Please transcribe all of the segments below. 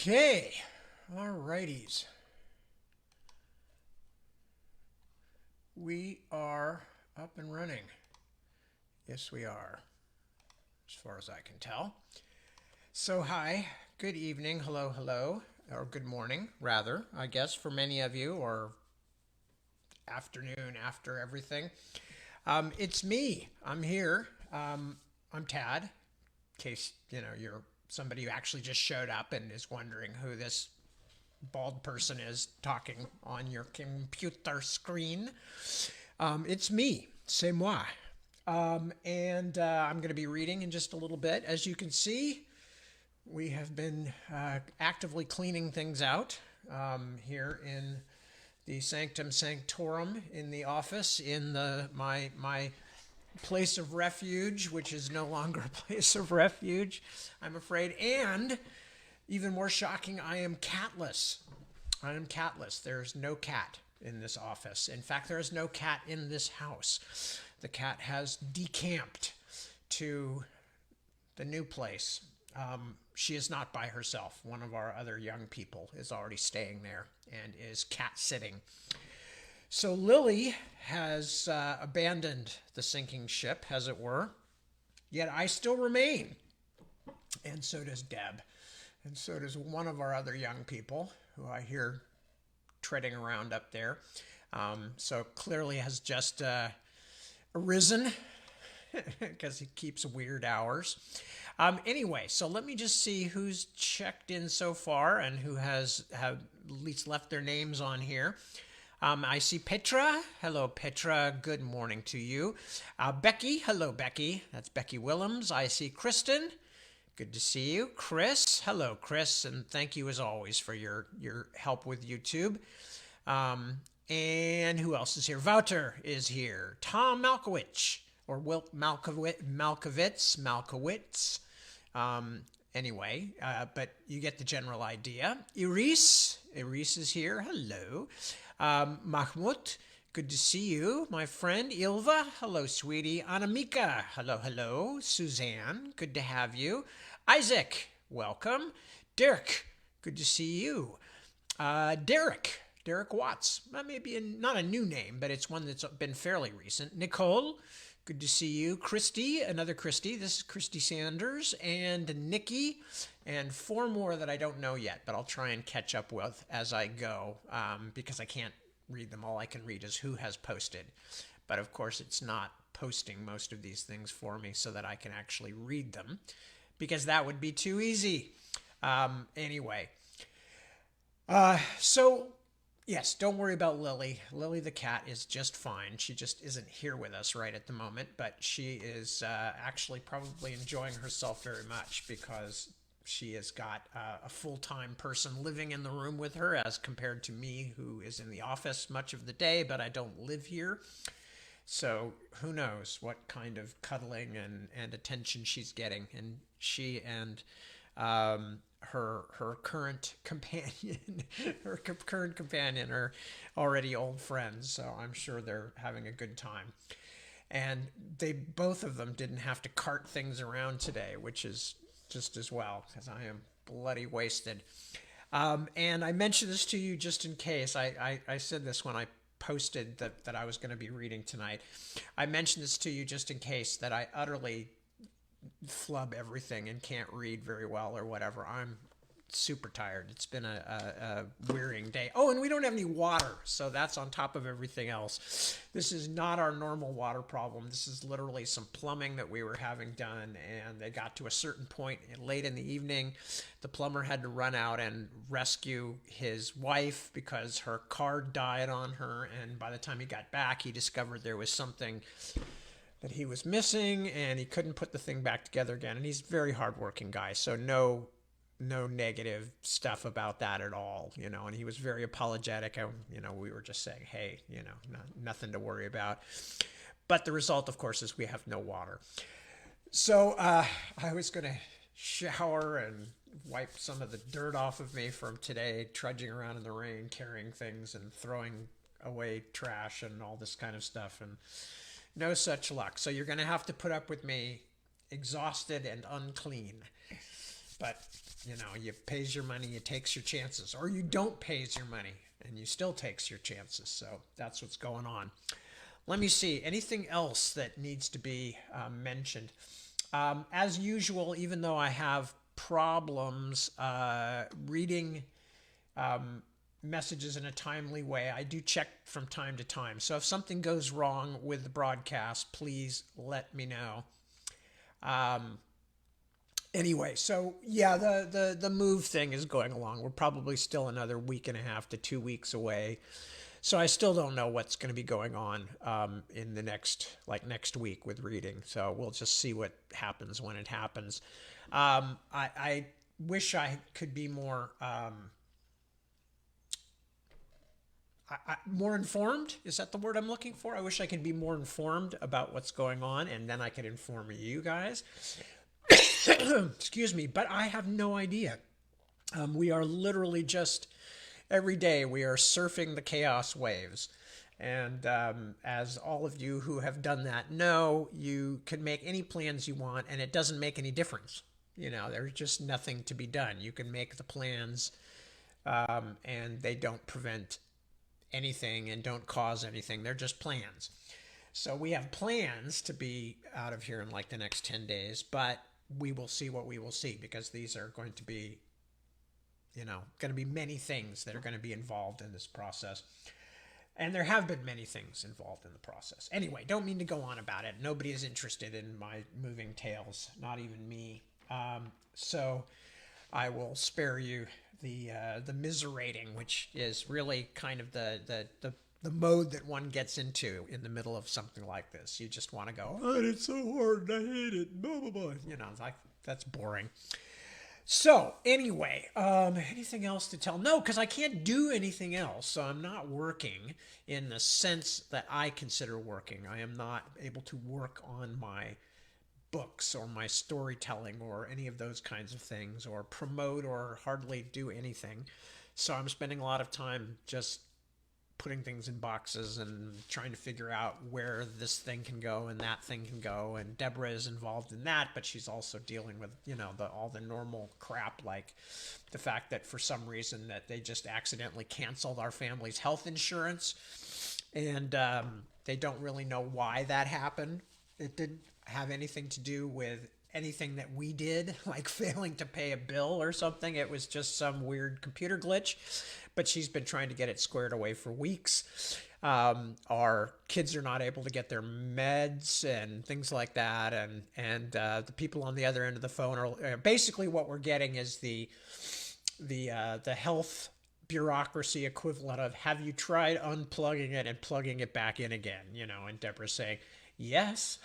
Okay, all righties. We are up and running. Yes, we are, as far as I can tell. So, hi, good evening, hello, or good morning, rather, I guess, for many of you, or afternoon after everything. It's me. I'm here. I'm Tad. In case you're somebody who actually just showed up and is wondering who this bald person is talking on your computer screen. It's me, c'est moi. And I'm going to be reading in just a little bit. As you can see, we have been actively cleaning things out here in the Sanctum Sanctorum in the office, in my place of refuge, which is no longer a place of refuge, I'm afraid. And even more shocking, I am catless. I am catless. There's no cat in this office. In fact, there is no cat in this house. The cat has decamped to the new place. She is not by herself. One of our other young people is already staying there and is cat sitting. So Lily has abandoned the sinking ship, as it were. Yet I still remain. And so does Deb. And so does one of our other young people who I hear treading around up there. So clearly has just arisen because he keeps weird hours. Anyway, so let me just see who's checked in so far and who have at least left their names on here. I see Petra. Hello, Petra. Good morning to you. Becky. Hello, Becky. That's Becky Willems. I see Kristen. Good to see you. Chris. Hello, Chris. And thank you, as always, for your help with YouTube. And who else is here? Wouter is here. Tom Malkowicz. Or Wilt Malkowitz. Anyway, but you get the general idea. Iris is here. Hello. Mahmoud, good to see you. My friend Ilva, hello, sweetie. Anamika, hello. Suzanne, good to have you. Isaac, welcome. Derek, good to see you. Derek Watts, that may be not a new name, but it's one that's been fairly recent. Nicole, good to see you. Christy, another Christy. This is Christy Sanders. And Nikki. And four more that I don't know yet, but I'll try and catch up with as I go because I can't read them. All I can read is who has posted. But of course, it's not posting most of these things for me so that I can actually read them because that would be too easy. Anyway. So... Yes, don't worry about Lily. Lily the cat is just fine. She just isn't here with us right at the moment, but she is actually probably enjoying herself very much because she has got a full-time person living in the room with her as compared to me, who is in the office much of the day, but I don't live here. So who knows what kind of cuddling and attention she's getting. And she and her current companion are already old friends, so I'm sure they're having a good time. And they both of them didn't have to cart things around today, which is just as well, because I am bloody wasted. And I mentioned this to you just in case. I said this when I posted that I was going to be reading tonight. I mentioned this to you just in case that I utterly flub everything and can't read very well or whatever. I'm super tired. It's been a wearying day. Oh, and we don't have any water, so that's on top of everything else. This is not our normal water problem. This is literally some plumbing that we were having done, and they got to a certain point late in the evening. The plumber had to run out and rescue his wife because her car died on her, and by the time he got back, he discovered there was something that he was missing, and he couldn't put the thing back together again. And he's a very hardworking guy, so no negative stuff about that at all, and he was very apologetic. We were just saying, hey, nothing to worry about. But the result, of course, is we have no water. So I was going to shower and wipe some of the dirt off of me from today, trudging around in the rain, carrying things and throwing away trash and all this kind of stuff. And no such luck. So you're going to have to put up with me exhausted and unclean. But, you pays your money, you takes your chances. Or you don't pays your money, and you still takes your chances. So that's what's going on. Let me see. Anything else that needs to be mentioned? As usual, even though I have problems reading messages in a timely way, I do check from time to time. So if something goes wrong with the broadcast, please let me know. Anyway, so yeah, the move thing is going along. We're probably still another week and a half to 2 weeks away. So I still don't know what's going to be going on in the next week with reading. So we'll just see what happens when it happens. I wish I could be more more informed. Is that the word I'm looking for? I wish I could be more informed about what's going on, and then I could inform you guys. Excuse me, but I have no idea. We are literally just every day we are surfing the chaos waves. And as all of you who have done that know, you can make any plans you want, and it doesn't make any difference. There's just nothing to be done. You can make the plans, and they don't prevent anything and don't cause anything. They're just plans. So we have plans to be out of here in like the next 10 days, but we will see what we will see, because these are going to be, going to be many things that are going to be involved in this process. And there have been many things involved in the process. Anyway, don't mean to go on about it. Nobody is interested in my moving tales, not even me. So I will spare you the miserating, which is really kind of the mode that one gets into in the middle of something like this. You just want to go, oh, it's so hard, I hate it, blah, blah, blah. Like, that's boring. So anyway, anything else to tell? No, because I can't do anything else. So I'm not working in the sense that I consider working. I am not able to work on my books or my storytelling or any of those kinds of things, or promote or hardly do anything. So I'm spending a lot of time just putting things in boxes and trying to figure out where this thing can go and that thing can go. And Deborah is involved in that, but she's also dealing with, all the normal crap, like the fact that for some reason that they just accidentally canceled our family's health insurance. And they don't really know why that happened. It didn't have anything to do with anything that we did, like failing to pay a bill or something. It was just some weird computer glitch, but she's been trying to get it squared away for weeks. Our kids are not able to get their meds and things like that. And the people on the other end of the phone are basically, what we're getting is the health bureaucracy equivalent of, have you tried unplugging it and plugging it back in again? And Deborah's saying, yes,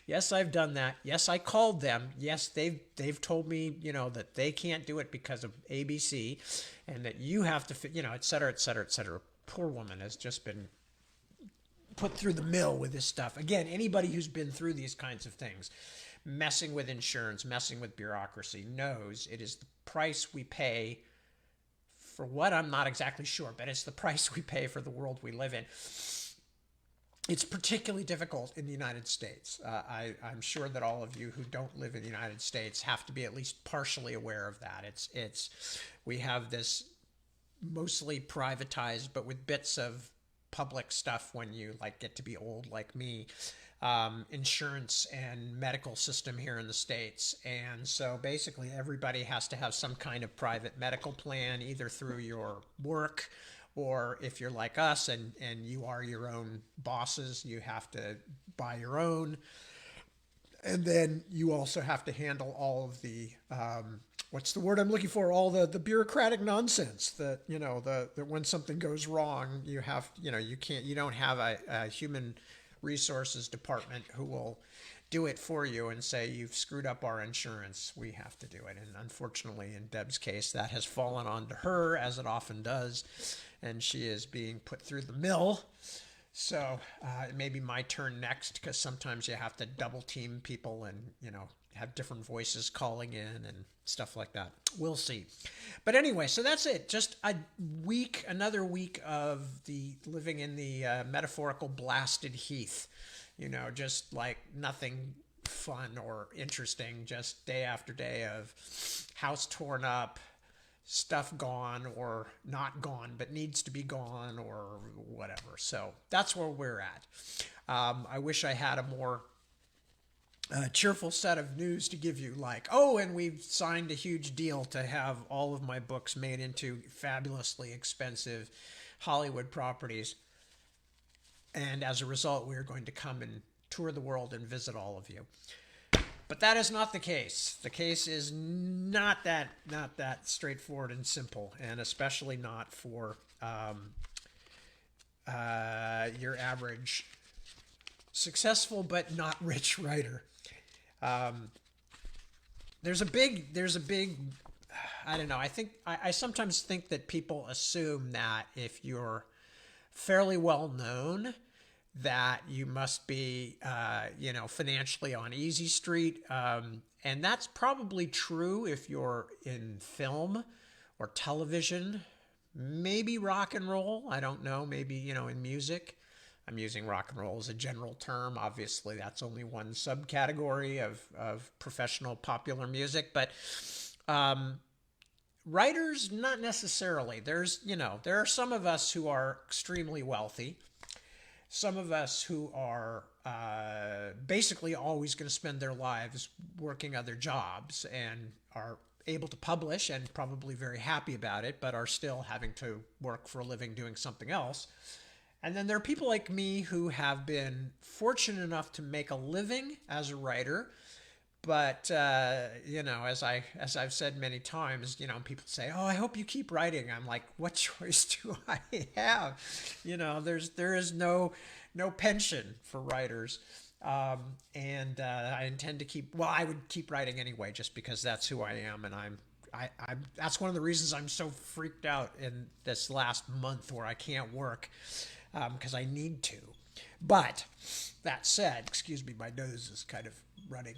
yes, I've done that. Yes, I called them. Yes, they've told me, that they can't do it because of ABC, and that you have to, et cetera, et cetera, et cetera. Poor woman has just been put through the mill with this stuff. Again, anybody who's been through these kinds of things, messing with insurance, messing with bureaucracy, knows it is the price we pay for what, I'm not exactly sure, but it's the price we pay for the world we live in. It's particularly difficult in the United States. I'm sure that all of you who don't live in the United States have to be at least partially aware of that. We have this mostly privatized, but with bits of public stuff when you get to be old like me, insurance and medical system here in the States. And so basically everybody has to have some kind of private medical plan, either through your work, or if you're like us and you are your own bosses, you have to buy your own. And then you also have to handle all of the, what's the word I'm looking for? All the bureaucratic nonsense that, that when something goes wrong, you don't have a human resources department who will do it for you and say, you've screwed up our insurance, we have to do it. And unfortunately, in Deb's case, that has fallen onto her, as it often does, and she is being put through the mill. So it may be my turn next, because sometimes you have to double team people and, have different voices calling in and stuff like that. We'll see. But anyway, so that's it. Just another week of the living in the metaphorical blasted heath. Just like nothing fun or interesting, just day after day of house torn up, stuff gone or not gone but needs to be gone or whatever. So that's where we're at. I wish I had a more cheerful set of news to give you, like, oh, and we've signed a huge deal to have all of my books made into fabulously expensive Hollywood properties. And as a result, we're going to come and tour the world and visit all of you. But that is not the case. The case is not that straightforward and simple, and especially not for your average successful but not rich writer. There's a big. I don't know. I sometimes think that people assume that if you're fairly well known, that you must be, financially on easy street. And that's probably true if you're in film or television, maybe rock and roll. I don't know. Maybe, in music. I'm using rock and roll as a general term. Obviously, that's only one subcategory of professional popular music. But writers, not necessarily. There are some of us who are extremely wealthy. Some of us who are basically always going to spend their lives working other jobs and are able to publish and probably very happy about it, but are still having to work for a living doing something else. And then there are people like me who have been fortunate enough to make a living as a writer. But, as I've said many times, people say, oh, I hope you keep writing. I'm like, what choice do I have? There is no pension for writers. And I intend to I would keep writing anyway, just because that's who I am. And I'm that's one of the reasons I'm so freaked out in this last month where I can't work, because I need to. But that said, excuse me, my nose is kind of running.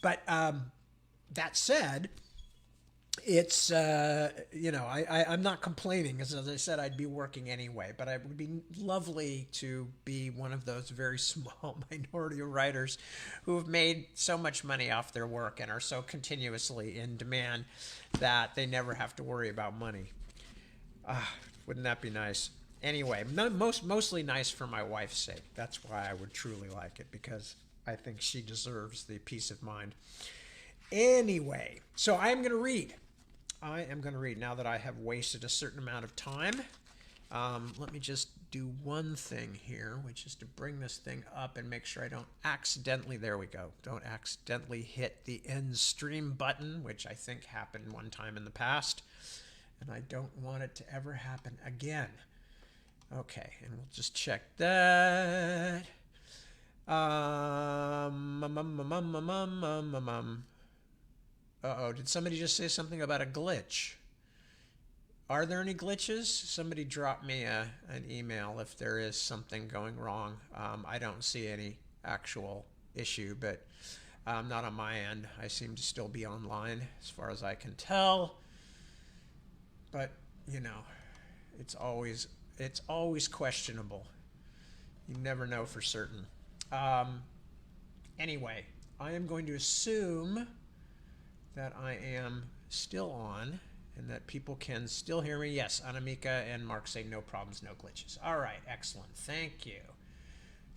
But that said, it's, I'm not complaining. As I said, I'd be working anyway. But it would be lovely to be one of those very small minority of writers who have made so much money off their work and are so continuously in demand that they never have to worry about money. Wouldn't that be nice? Anyway, mostly nice for my wife's sake. That's why I would truly like it, because I think she deserves the peace of mind. Anyway, so I am going to read. Now that I have wasted a certain amount of time. Let me just do one thing here, which is to bring this thing up and make sure I don't accidentally, there we go, don't accidentally hit the end stream button, which I think happened one time in the past, and I don't want it to ever happen again. Okay, and we'll just check that. Uh-oh, did somebody just say something about a glitch? Are there any glitches? Somebody drop me an email if there is something going wrong. I don't see any actual issue, but not on my end. I seem to still be online as far as I can tell. But, it's always questionable. You never know for certain. Anyway, I am going to assume that I am still on and that people can still hear me. Yes, Anamika and Mark say no problems, no glitches. All right, excellent. Thank you.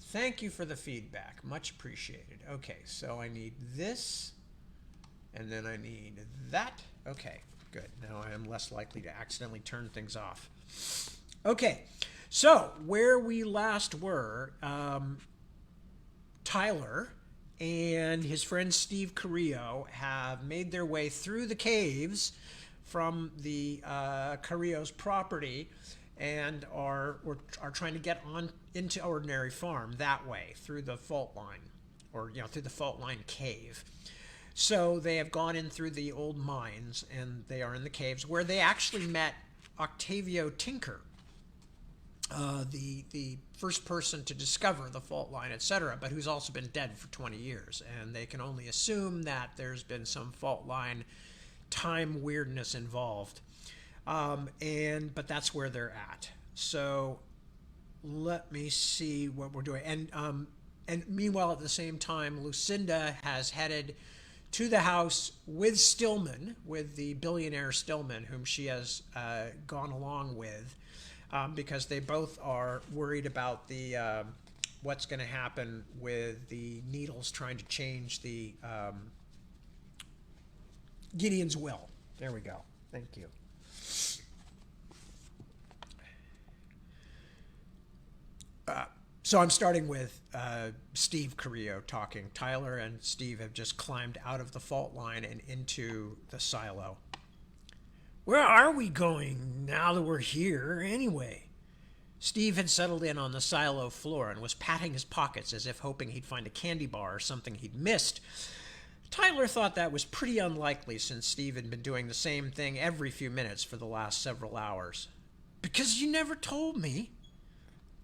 Thank you for the feedback. Much appreciated. Okay, so I need this, and then I need that. Okay, good. Now I am less likely to accidentally turn things off. Okay, so where we last were, Tyler and his friend Steve Carrillo have made their way through the caves from the Carrillo's property and are trying to get on into Ordinary Farm that way through the fault line, or through the fault line cave. So they have gone in through the old mines, and they are in the caves where they actually met Octavio Tinker, the first person to discover the fault line, etc., but who's also been dead for 20 years. And they can only assume that there's been some fault line time weirdness involved. But that's where they're at. So let me see what we're doing. And And meanwhile, at the same time, Lucinda has headed to the house with Stillman, with the billionaire Stillman, whom she has gone along with, because they both are worried about the what's going to happen with the Needles trying to change the Gideon's will. There we go. Thank you. So I'm starting with Steve Carrillo talking. Tyler and Steve have just climbed out of the fault line and into the silo. Where are we going now that we're here, anyway? Steve had settled in on the silo floor and was patting his pockets as if hoping he'd find a candy bar or something he'd missed. Tyler thought that was pretty unlikely since Steve had been doing the same thing every few minutes for the last several hours. Because you never told me.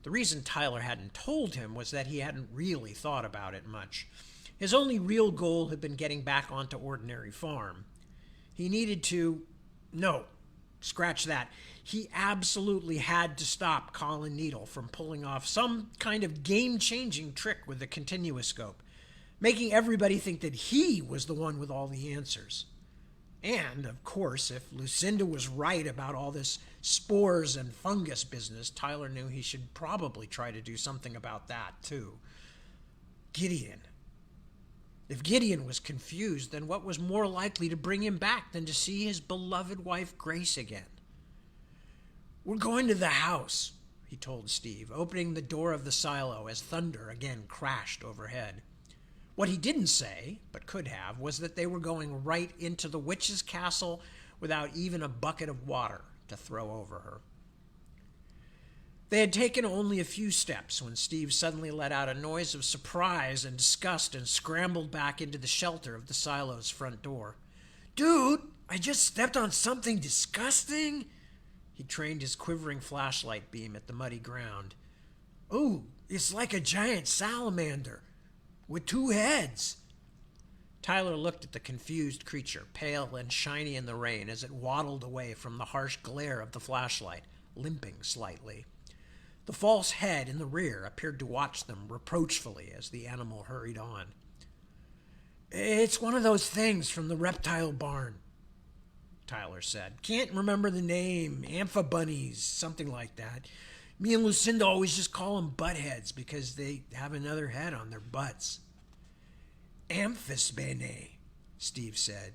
The reason Tyler hadn't told him was that he hadn't really thought about it much. His only real goal had been getting back onto Ordinary Farm. He needed to... No, scratch that. He absolutely had to stop Colin Needle from pulling off some kind of game-changing trick with the continuoscope, making everybody think that he was the one with all the answers. And, of course, if Lucinda was right about all this spores and fungus business, Tyler knew he should probably try to do something about that, too. Gideon. If Gideon was confused, then what was more likely to bring him back than to see his beloved wife Grace again? We're going to the house, he told Steve, opening the door of the silo as thunder again crashed overhead. What he didn't say, but could have, was that they were going right into the witch's castle without even a bucket of water to throw over her. They had taken only a few steps when Steve suddenly let out a noise of surprise and disgust and scrambled back into the shelter of the silo's front door. Dude, I just stepped on something disgusting. He trained his quivering flashlight beam at the muddy ground. Oh, it's like a giant salamander with two heads. Tyler looked at the confused creature, pale and shiny in the rain, as it waddled away from the harsh glare of the flashlight, limping slightly. The false head in the rear appeared to watch them reproachfully as the animal hurried on. It's one of those things from the reptile barn, Tyler said. Can't remember the name. Amphibunnies, something like that. Me and Lucinda always just call them buttheads because they have another head on their butts. Amphisbaene, Steve said.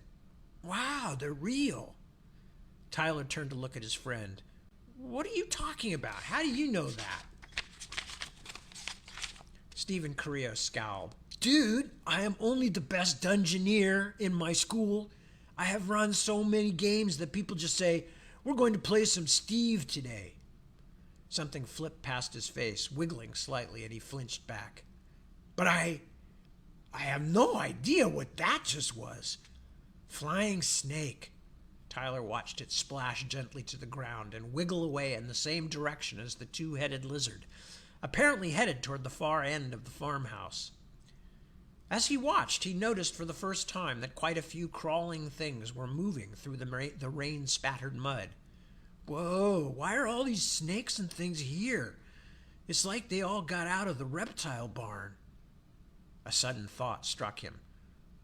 Wow, they're real. Tyler turned to look at his friend. What are you talking about? How do you know that? Stephen Carrillo scowled. Dude, I am only the best dungeoneer in my school. I have run so many games that people just say, we're going to play some Steve today. Something flipped past his face, wiggling slightly, and he flinched back. But I have no idea what that just was. Flying snake. Tyler watched it splash gently to the ground and wiggle away in the same direction as the two-headed lizard, apparently headed toward the far end of the farmhouse. As he watched, he noticed for the first time that quite a few crawling things were moving through the rain-spattered mud. Whoa, why are all these snakes and things here? It's like they all got out of the reptile barn. A sudden thought struck him.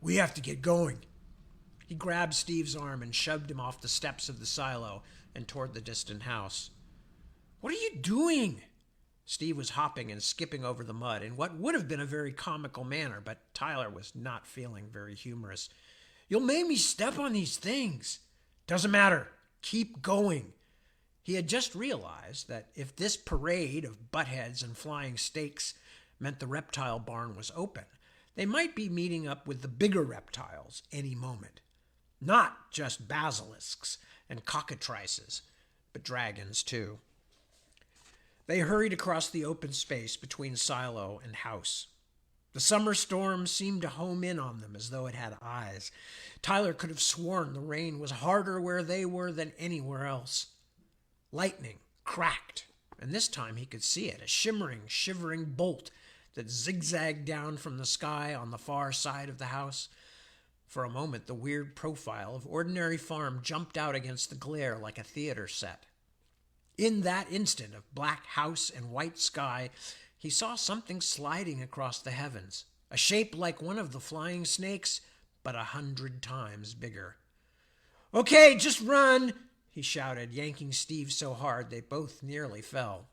We have to get going. He grabbed Steve's arm and shoved him off the steps of the silo and toward the distant house. What are you doing? Steve was hopping and skipping over the mud in what would have been a very comical manner, but Tyler was not feeling very humorous. You'll make me step on these things. Doesn't matter. Keep going. He had just realized that if this parade of buttheads and flying snakes meant the reptile barn was open, they might be meeting up with the bigger reptiles any moment. Not just basilisks and cockatrices, but dragons too. They hurried across the open space between silo and house. The summer storm seemed to home in on them as though it had eyes. Tyler could have sworn the rain was harder where they were than anywhere else. Lightning cracked, and this time he could see it, a shimmering, shivering bolt that zigzagged down from the sky on the far side of the house. For a moment, the weird profile of Ordinary Farm jumped out against the glare like a theater set. In that instant of black house and white sky, he saw something sliding across the heavens, a shape like one of the flying snakes, but 100 times bigger. "Okay, just run," he shouted, yanking Steve so hard they both nearly fell.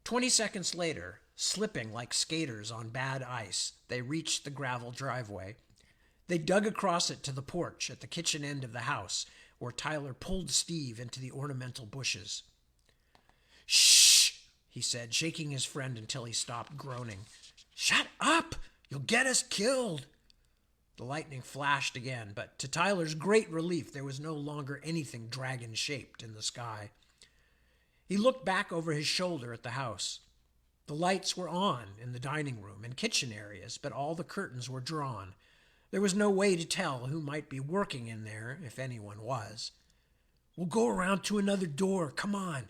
20 seconds later, slipping like skaters on bad ice, they reached the gravel driveway. They dug across it to the porch at the kitchen end of the house, where Tyler pulled Steve into the ornamental bushes. "Shh," he said, shaking his friend until he stopped groaning. "Shut up! You'll get us killed." The lightning flashed again, but to Tyler's great relief, there was no longer anything dragon-shaped in the sky. He looked back over his shoulder at the house. The lights were on in the dining room and kitchen areas, but all the curtains were drawn. There was no way to tell who might be working in there, if anyone was. "We'll go around to another door. Come on."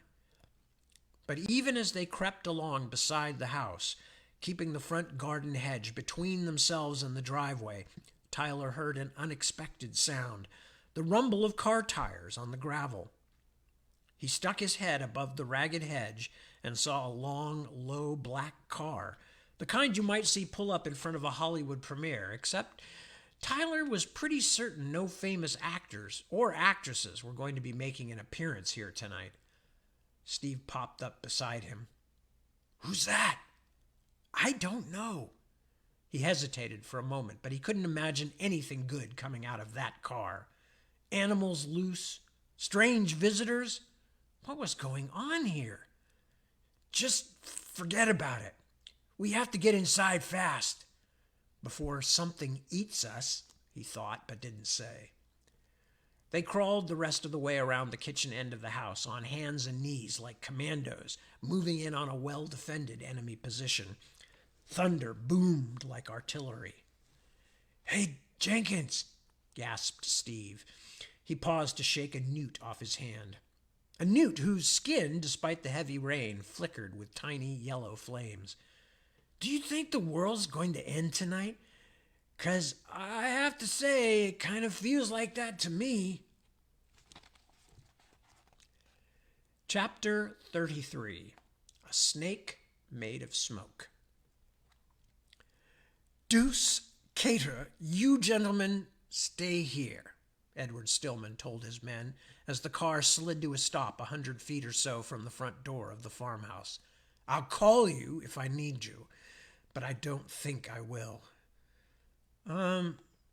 But even as they crept along beside the house, keeping the front garden hedge between themselves and the driveway, Tyler heard an unexpected sound, the rumble of car tires on the gravel. He stuck his head above the ragged hedge and saw a long, low black car, the kind you might see pull up in front of a Hollywood premiere, except Tyler was pretty certain no famous actors or actresses were going to be making an appearance here tonight. Steve popped up beside him. "Who's that?" "I don't know." He hesitated for a moment, but he couldn't imagine anything good coming out of that car. Animals loose, strange visitors. What was going on here? "Just forget about it. We have to get inside fast." "Before something eats us," he thought, but didn't say. They crawled the rest of the way around the kitchen end of the house on hands and knees like commandos, moving in on a well-defended enemy position. Thunder boomed like artillery. "Hey, Jenkins," gasped Steve. He paused to shake a newt off his hand. A newt whose skin, despite the heavy rain, flickered with tiny yellow flames. "Do you think the world's going to end tonight? 'Cause I have to say, it kind of feels like that to me." Chapter 33. A Snake Made of Smoke. "Deuce, Cater, you gentlemen stay here," Edward Stillman told his men as the car slid to a stop 100 feet or so from the front door of the farmhouse. "I'll call you if I need you, but I don't think I will."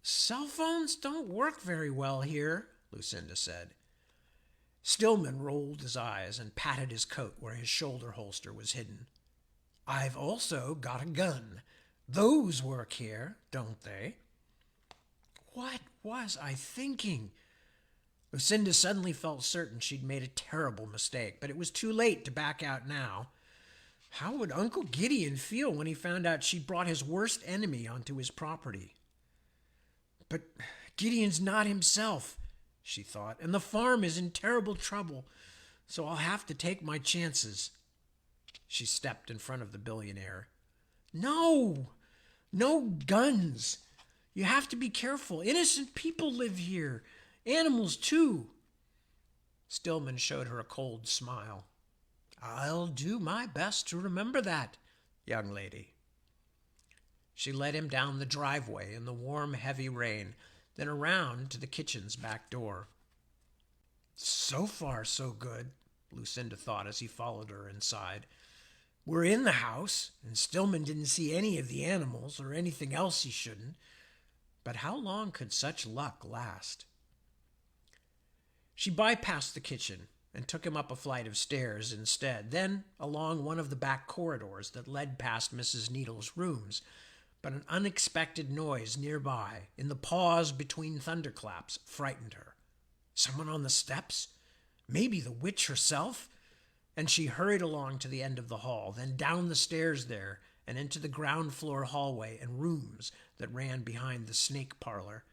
Cell phones don't work very well here," Lucinda said. Stillman rolled his eyes and patted his coat where his shoulder holster was hidden. "I've also got a gun. Those work here, don't they?" What was I thinking? Lucinda suddenly felt certain she'd made a terrible mistake, but it was too late to back out now. How would Uncle Gideon feel when he found out she'd brought his worst enemy onto his property? But Gideon's not himself, she thought, and the farm is in terrible trouble, so I'll have to take my chances. She stepped in front of the billionaire. No guns. You have to be careful. Innocent people live here. Animals, too. Stillman showed her a cold smile. I'll do my best to remember that, young lady. She led him down the driveway in the warm, heavy rain, then around to the kitchen's back door. So far, so good, Lucinda thought as he followed her inside. We're in the house, and Stillman didn't see any of the animals or anything else he shouldn't. But how long could such luck last? She bypassed the kitchen and took him up a flight of stairs instead, then along one of the back corridors that led past Mrs. Needle's rooms. But an unexpected noise nearby, in the pause between thunderclaps, frightened her. Someone on the steps? Maybe the witch herself? And she hurried along to the end of the hall, then down the stairs there, and into the ground floor hallway and rooms that ran behind the snake parlor.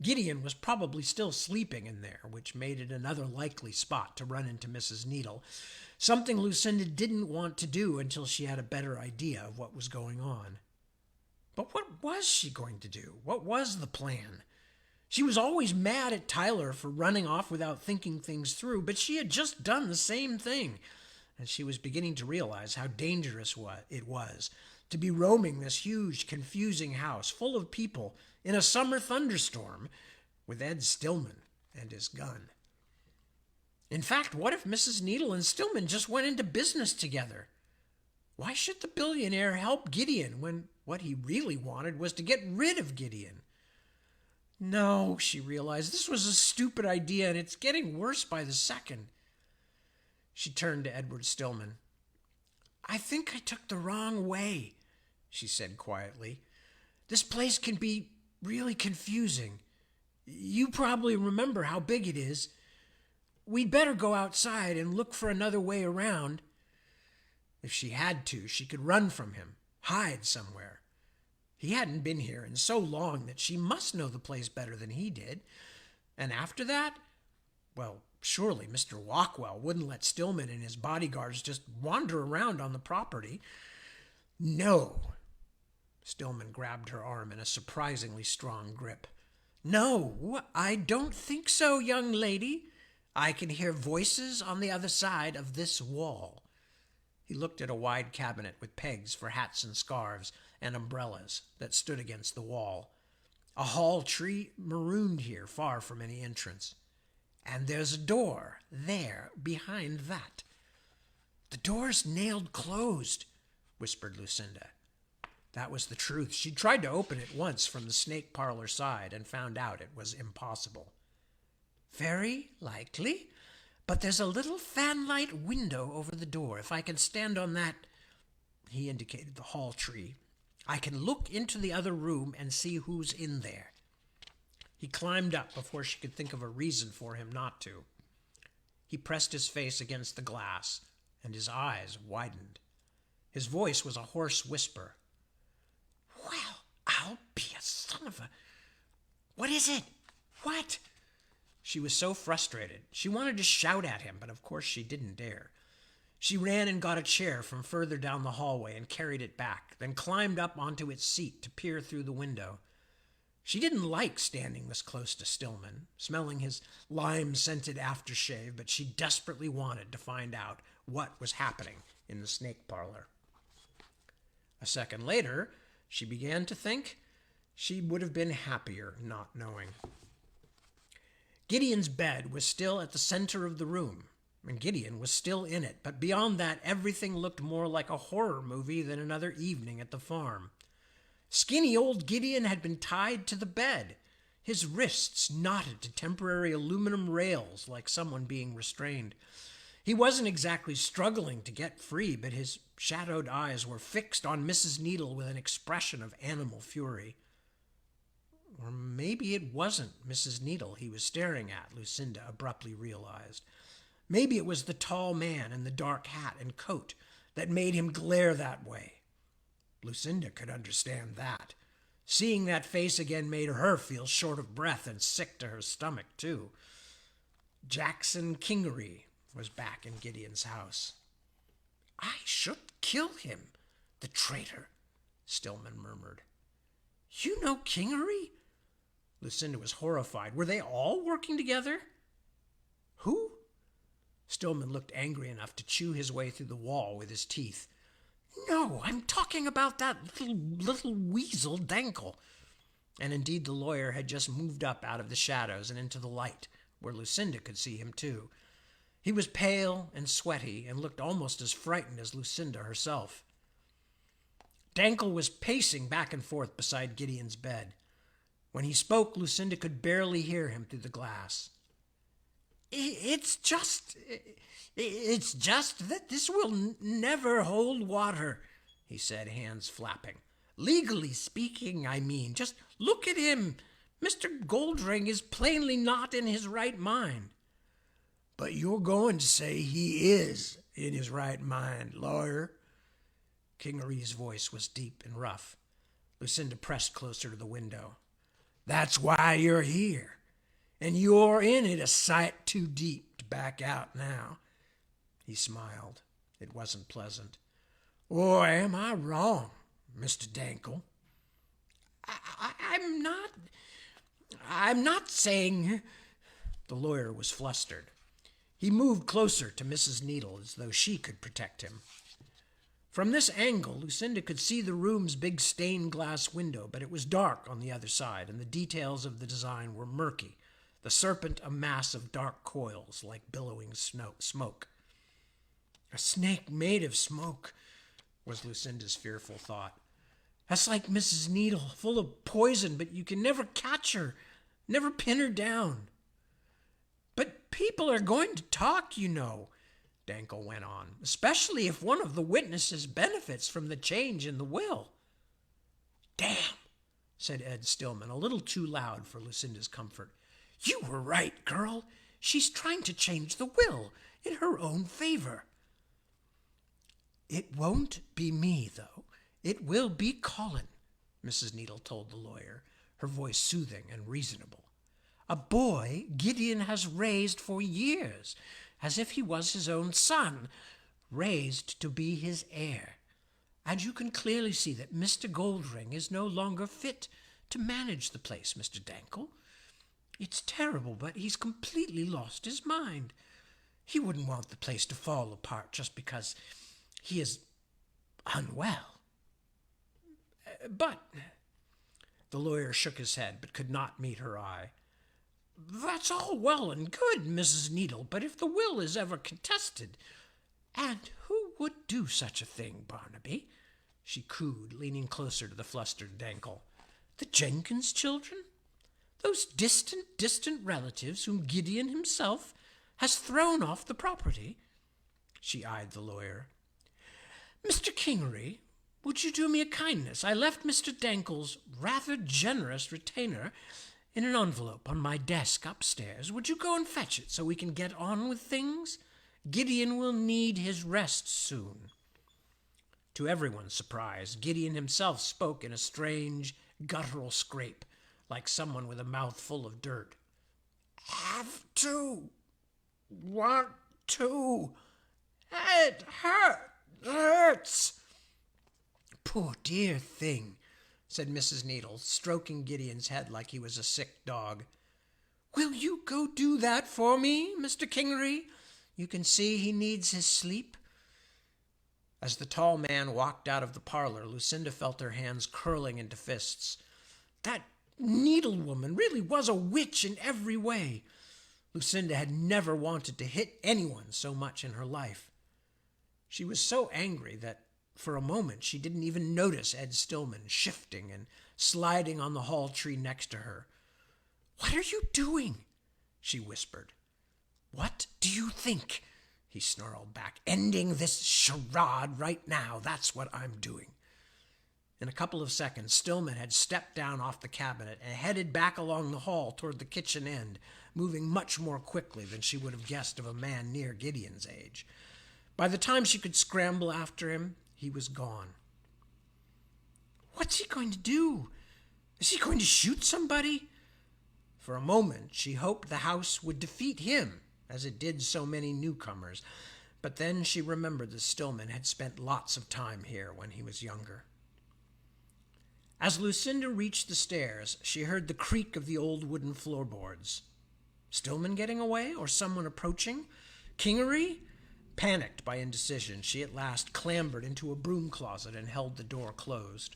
Gideon was probably still sleeping in there, which made it another likely spot to run into Mrs. Needle, something Lucinda didn't want to do until she had a better idea of what was going on. But what was she going to do? What was the plan? She was always mad at Tyler for running off without thinking things through, but she had just done the same thing. and she was beginning to realize how dangerous it was to be roaming this huge, confusing house full of people in a summer thunderstorm with Ed Stillman and his gun. In fact, what if Mrs. Needle and Stillman just went into business together? Why should the billionaire help Gideon when what he really wanted was to get rid of Gideon? No, she realized, this was a stupid idea, and it's getting worse by the second. She turned to Edward Stillman. I think I took the wrong way, she said quietly. This place can be really confusing. You probably remember how big it is. We'd better go outside and look for another way around. If she had to, she could run from him, hide somewhere. He hadn't been here in so long that she must know the place better than he did. And after that, well, surely Mr. Walkwell wouldn't let Stillman and his bodyguards just wander around on the property. No. Stillman grabbed her arm in a surprisingly strong grip. No, I don't think so, young lady. I can hear voices on the other side of this wall. He looked at a wide cabinet with pegs for hats and scarves and umbrellas that stood against the wall. A hall tree marooned here, far from any entrance. And there's a door there behind that. The door's nailed closed, whispered Lucinda. That was the truth. She tried to open it once from the snake parlor side and found out it was impossible. Very likely, but there's a little fanlight window over the door. If I can stand on that, he indicated the hall tree, I can look into the other room and see who's in there. He climbed up before she could think of a reason for him not to. He pressed his face against the glass, and his eyes widened. His voice was a hoarse whisper. Well, I'll be a son of a... What is it? What? She was so frustrated. She wanted to shout at him, but of course she didn't dare. She ran and got a chair from further down the hallway and carried it back, then climbed up onto its seat to peer through the window. She didn't like standing this close to Stillman, smelling his lime-scented aftershave, but she desperately wanted to find out what was happening in the snake parlor. A second later, she began to think she would have been happier not knowing. Gideon's bed was still at the center of the room, and Gideon was still in it, but beyond that, everything looked more like a horror movie than another evening at the farm. Skinny old Gideon had been tied to the bed, his wrists knotted to temporary aluminum rails like someone being restrained. He wasn't exactly struggling to get free, but his shadowed eyes were fixed on Mrs. Needle with an expression of animal fury. Or maybe it wasn't Mrs. Needle he was staring at, Lucinda abruptly realized. Maybe it was the tall man in the dark hat and coat that made him glare that way. Lucinda could understand that. Seeing that face again made her feel short of breath and sick to her stomach, too. Jackson Kingery was back in Gideon's house. I should kill him, the traitor, Stillman murmured. You know Kingery? Lucinda was horrified. Were they all working together? Who? Stillman looked angry enough to chew his way through the wall with his teeth. No, I'm talking about that little weasel Dankel. And indeed the lawyer had just moved up out of the shadows and into the light, where Lucinda could see him too. He was pale and sweaty and looked almost as frightened as Lucinda herself. Dankel was pacing back and forth beside Gideon's bed. When he spoke, Lucinda could barely hear him through the glass. It's just that this will never hold water, he said, hands flapping. Legally speaking, I mean. Just look at him. Mr. Goldring is plainly not in his right mind. But you're going to say he is in his right mind, lawyer. Kingery's voice was deep and rough. Lucinda pressed closer to the window. That's why you're here. And you're in it a sight too deep to back out now. He smiled. It wasn't pleasant. Or am I wrong, Mr. Dankel? I'm not saying... The lawyer was flustered. He moved closer to Mrs. Needle as though she could protect him. From this angle, Lucinda could see the room's big stained glass window, but it was dark on the other side, and the details of the design were murky, the serpent a mass of dark coils like billowing smoke. A snake made of smoke, was Lucinda's fearful thought. That's like Mrs. Needle, full of poison, but you can never catch her, never pin her down. But people are going to talk, you know, Dankel went on, especially if one of the witnesses benefits from the change in the will. Damn, said Ed Stillman, a little too loud for Lucinda's comfort. You were right, girl. She's trying to change the will in her own favor. It won't be me, though. It will be Colin, Mrs. Needle told the lawyer, her voice soothing and reasonable. A boy Gideon has raised for years, as if he was his own son, raised to be his heir. And you can clearly see that Mr. Goldring is no longer fit to manage the place, Mr. Dankel. It's terrible, but he's completely lost his mind. He wouldn't want the place to fall apart just because he is unwell. But, the lawyer shook his head, but could not meet her eye. That's all well and good, Mrs. Needle, but if the will is ever contested, and who would do such a thing, Barnaby? She cooed, leaning closer to the flustered Dankel. The Jenkins children? Those distant relatives whom Gideon himself has thrown off the property? She eyed the lawyer. Mr. Kingery, would you do me a kindness? I left Mr. Dankel's rather generous retainer in an envelope on my desk upstairs. Would you go and fetch it so we can get on with things? Gideon will need his rest soon. To everyone's surprise, Gideon himself spoke in a strange, guttural scrape, like someone with a mouth full of dirt. Have to. Want to. It hurts. Poor dear thing, said Mrs. Needle, stroking Gideon's head like he was a sick dog. Will you go do that for me, Mr. Kingery? You can see he needs his sleep. As the tall man walked out of the parlor, Lucinda felt her hands curling into fists. That needlewoman really was a witch in every way. Lucinda had never wanted to hit anyone so much in her life. She was so angry that for a moment she didn't even notice Ed Stillman shifting and sliding on the hall tree next to her. What are you doing? She whispered. What do you think? He snarled back. Ending this charade right now. That's what I'm doing. In a couple of seconds, Stillman had stepped down off the cabinet and headed back along the hall toward the kitchen end, moving much more quickly than she would have guessed of a man near Gideon's age. By the time she could scramble after him, he was gone. What's he going to do? Is he going to shoot somebody? For a moment, she hoped the house would defeat him, as it did so many newcomers, but then she remembered that Stillman had spent lots of time here when he was younger. As Lucinda reached the stairs, she heard the creak of the old wooden floorboards. Stillman getting away, or someone approaching? Kingery? Panicked by indecision, she at last clambered into a broom closet and held the door closed.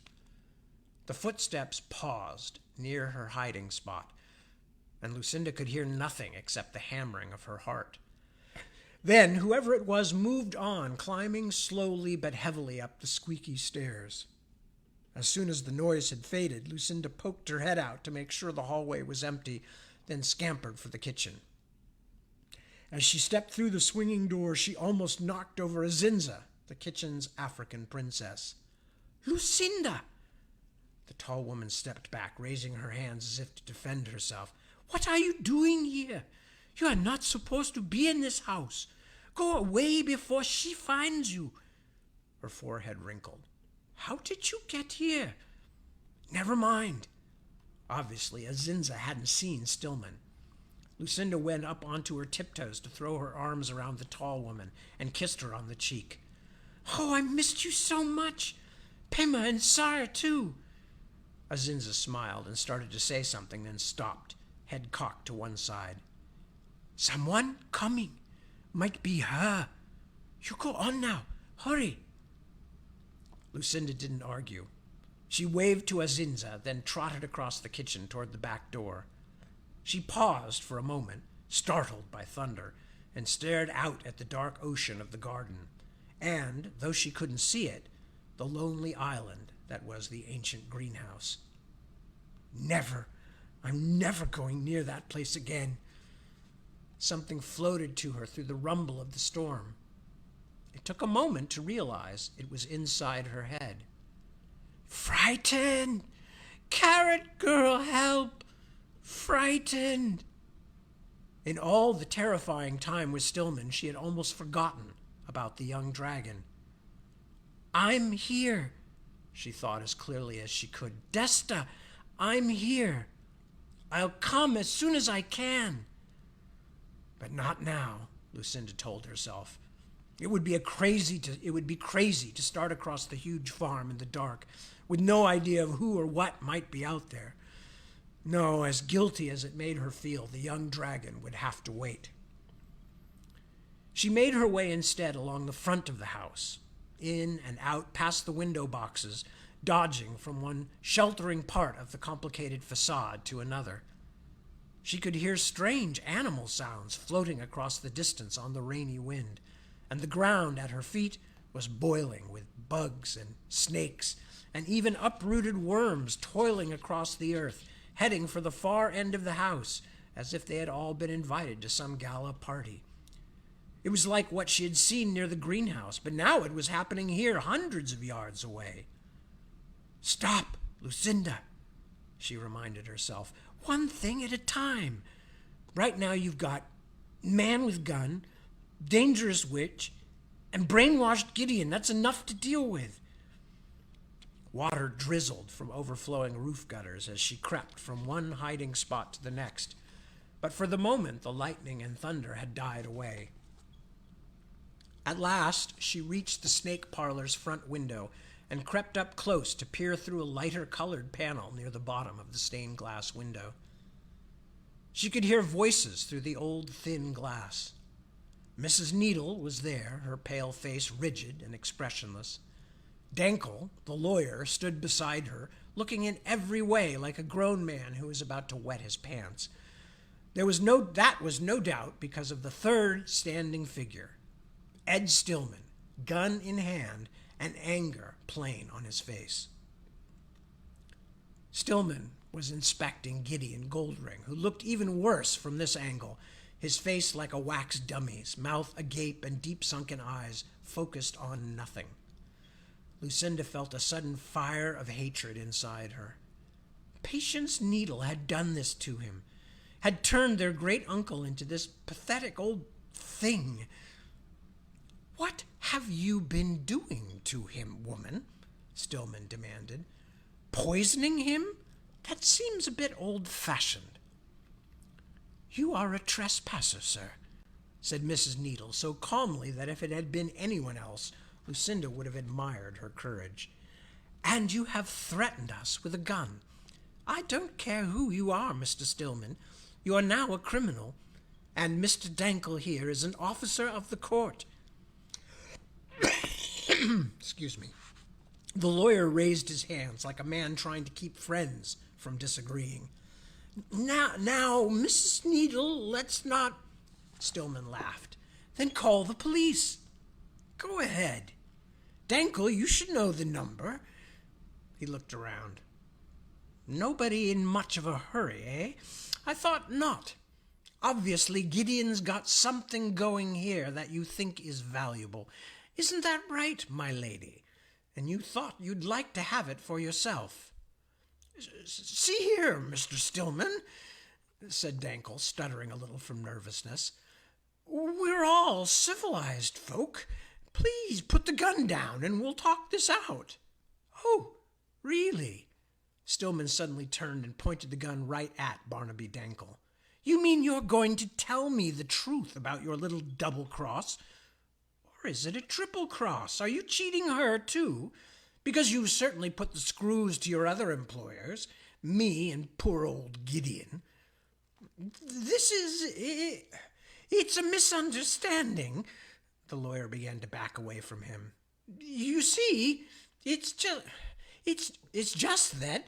The footsteps paused near her hiding spot, and Lucinda could hear nothing except the hammering of her heart. Then whoever it was moved on, climbing slowly but heavily up the squeaky stairs. As soon as the noise had faded, Lucinda poked her head out to make sure the hallway was empty, then scampered for the kitchen. As she stepped through the swinging door, she almost knocked over Azinza, the kitchen's African princess. Lucinda! The tall woman stepped back, raising her hands as if to defend herself. What are you doing here? You are not supposed to be in this house. Go away before she finds you. Her forehead wrinkled. How did you get here? Never mind. Obviously, Azinza hadn't seen Stillman. Lucinda went up onto her tiptoes to throw her arms around the tall woman and kissed her on the cheek. Oh, I missed you so much. Pema and Sire, too. Azinza smiled and started to say something, then stopped, head cocked to one side. Someone coming. might be her. You go on now. Hurry. Lucinda didn't argue. She waved to Azinza, then trotted across the kitchen toward the back door. She paused for a moment, startled by thunder, and stared out at the dark ocean of the garden, and, though she couldn't see it, the lonely island that was the ancient greenhouse. I'm never going near that place again. Something floated to her through the rumble of the storm. It took a moment to realize it was inside her head. Frightened! Carrot girl, help! Frightened! In all the terrifying time with Stillman, she had almost forgotten about the young dragon. I'm here, she thought as clearly as she could. Desta, I'm here. I'll come as soon as I can. But not now, Lucinda told herself. It would be crazy to start across the huge farm in the dark, with no idea of who or what might be out there. No, as guilty as it made her feel, the young dragon would have to wait. She made her way instead along the front of the house, in and out past the window boxes, dodging from one sheltering part of the complicated facade to another. She could hear strange animal sounds floating across the distance on the rainy wind, and the ground at her feet was boiling with bugs and snakes, and even uprooted worms toiling across the earth, heading for the far end of the house, as if they had all been invited to some gala party. It was like what she had seen near the greenhouse, but now it was happening here, hundreds of yards away. Stop, Lucinda, she reminded herself. One thing at a time. Right now you've got man with gun, dangerous witch, and brainwashed Gideon. That's enough to deal with. Water drizzled from overflowing roof gutters as she crept from one hiding spot to the next. But for the moment, the lightning and thunder had died away. At last, she reached the snake parlor's front window and crept up close to peer through a lighter-colored panel near the bottom of the stained glass window. She could hear voices through the old, thin glass. Mrs. Needle was there, her pale face rigid and expressionless. Dankel, the lawyer, stood beside her, looking in every way like a grown man who was about to wet his pants. That was no doubt because of the third standing figure, Ed Stillman, gun in hand and anger plain on his face. Stillman was inspecting Gideon Goldring, who looked even worse from this angle, his face like a wax dummy's, mouth agape and deep-sunken eyes focused on nothing. Lucinda felt a sudden fire of hatred inside her. Patience Needle had done this to him, had turned their great-uncle into this pathetic old thing. What have you been doing to him, woman? Stillman demanded. Poisoning him? That seems a bit old-fashioned. You are a trespasser, sir, said Mrs. Needle so calmly that if it had been anyone else, Lucinda would have admired her courage. And you have threatened us with a gun. I don't care who you are, Mr. Stillman. You are now a criminal, and Mr. Dankel here is an officer of the court. Excuse me. The lawyer raised his hands like a man trying to keep friends from disagreeing. Now, Mrs. Needle, let's not... Stillman laughed. Then call the police. Go ahead. Dankel, you should know the number. He looked around. Nobody in much of a hurry, eh? I thought not. Obviously, Gideon's got something going here that you think is valuable. Isn't that right, my lady? And you thought you'd like to have it for yourself. See here, Mr. Stillman, said Dankel, stuttering a little from nervousness. We're all civilized folk. Please put the gun down and we'll talk this out. Oh, really? Stillman suddenly turned and pointed the gun right at Barnaby Dankel. You mean you're going to tell me the truth about your little double-cross? Or is it a triple-cross? Are you cheating her, too? Because you've certainly put the screws to your other employers, me and poor old Gideon. This is... It's a misunderstanding. The lawyer began to back away from him. You see, it's just that.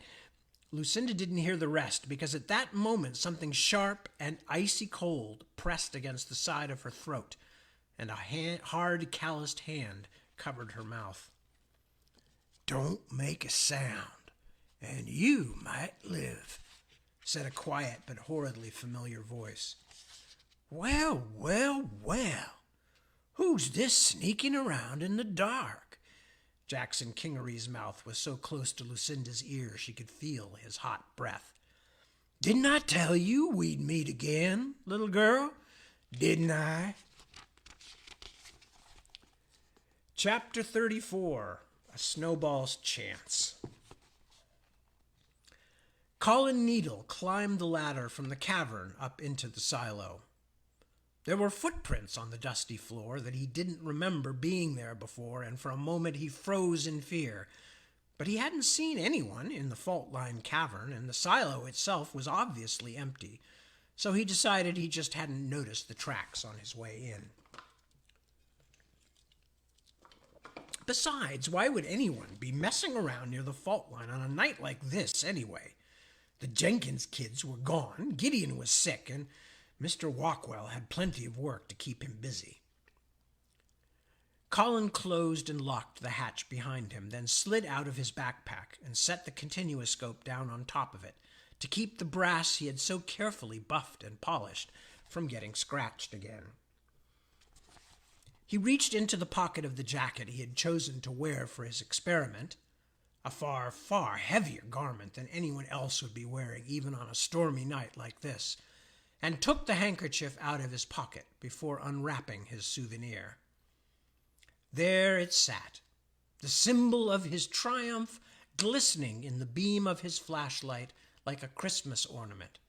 Lucinda didn't hear the rest because at that moment something sharp and icy cold pressed against the side of her throat, and a hard, calloused hand covered her mouth. Don't make a sound, and you might live, said a quiet but horridly familiar voice. Well, well, well. Who's this sneaking around in the dark? Jackson Kingery's mouth was so close to Lucinda's ear she could feel his hot breath. Didn't I tell you we'd meet again, little girl? Didn't I? Chapter 34, A Snowball's Chance. Colin Needle climbed the ladder from the cavern up into the silo. There were footprints on the dusty floor that he didn't remember being there before, and for a moment he froze in fear. But he hadn't seen anyone in the fault-line cavern, and the silo itself was obviously empty, so he decided he just hadn't noticed the tracks on his way in. Besides, why would anyone be messing around near the fault line on a night like this anyway? The Jenkins kids were gone, Gideon was sick, and Mr. Walkwell had plenty of work to keep him busy. Colin closed and locked the hatch behind him, then slid out of his backpack and set the continuoscope down on top of it to keep the brass he had so carefully buffed and polished from getting scratched again. He reached into the pocket of the jacket he had chosen to wear for his experiment, a far, far heavier garment than anyone else would be wearing even on a stormy night like this, and took the handkerchief out of his pocket before unwrapping his souvenir. There it sat, the symbol of his triumph glistening in the beam of his flashlight like a Christmas ornament.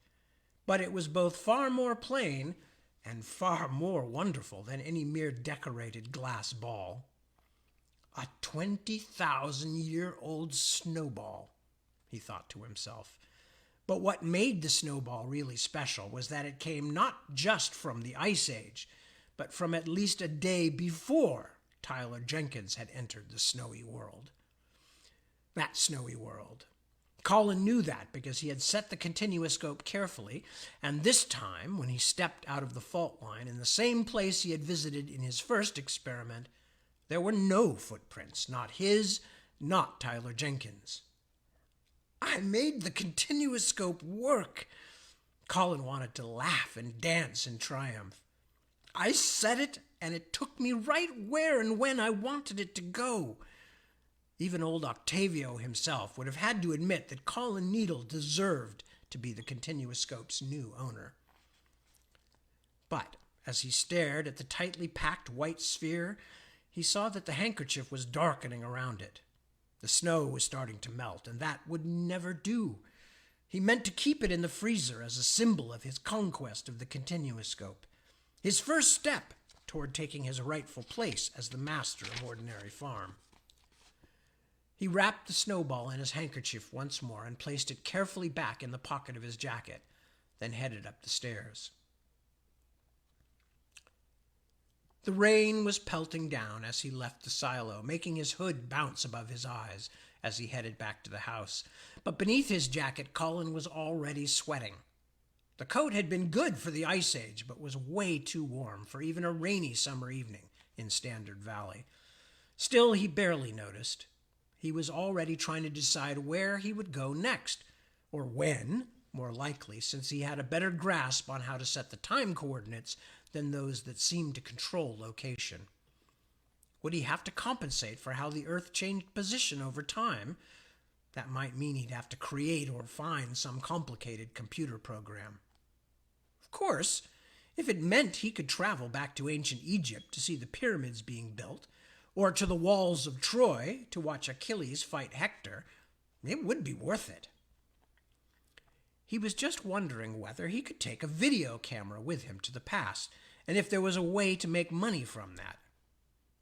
But it was both far more plain and far more wonderful than any mere decorated glass ball. A 20,000-year-old snowball, he thought to himself. But what made the snowball really special was that it came not just from the Ice Age, but from at least a day before Tyler Jenkins had entered the snowy world. That snowy world. Colin knew that because he had set the continuoscope carefully, and this time, when he stepped out of the fault line in the same place he had visited in his first experiment, there were no footprints, not his, not Tyler Jenkins. I made the continuoscope work. Colin wanted to laugh and dance in triumph. I set it, and it took me right where and when I wanted it to go. Even old Octavio himself would have had to admit that Colin Needle deserved to be the continuoscope's new owner. But as he stared at the tightly packed white sphere, he saw that the handkerchief was darkening around it. The snow was starting to melt, and that would never do. He meant to keep it in the freezer as a symbol of his conquest of the continuoscope, his first step toward taking his rightful place as the master of Ordinary Farm. He wrapped the snowball in his handkerchief once more and placed it carefully back in the pocket of his jacket, then headed up the stairs. The rain was pelting down as he left the silo, making his hood bounce above his eyes as he headed back to the house. But beneath his jacket, Colin was already sweating. The coat had been good for the Ice Age, but was way too warm for even a rainy summer evening in Standard Valley. Still, he barely noticed. He was already trying to decide where he would go next, or when, more likely, since he had a better grasp on how to set the time coordinates than those that seemed to control location. Would he have to compensate for how the Earth changed position over time? That might mean he'd have to create or find some complicated computer program. Of course, if it meant he could travel back to ancient Egypt to see the pyramids being built, or to the walls of Troy to watch Achilles fight Hector, it would be worth it. He was just wondering whether he could take a video camera with him to the past, and if there was a way to make money from that.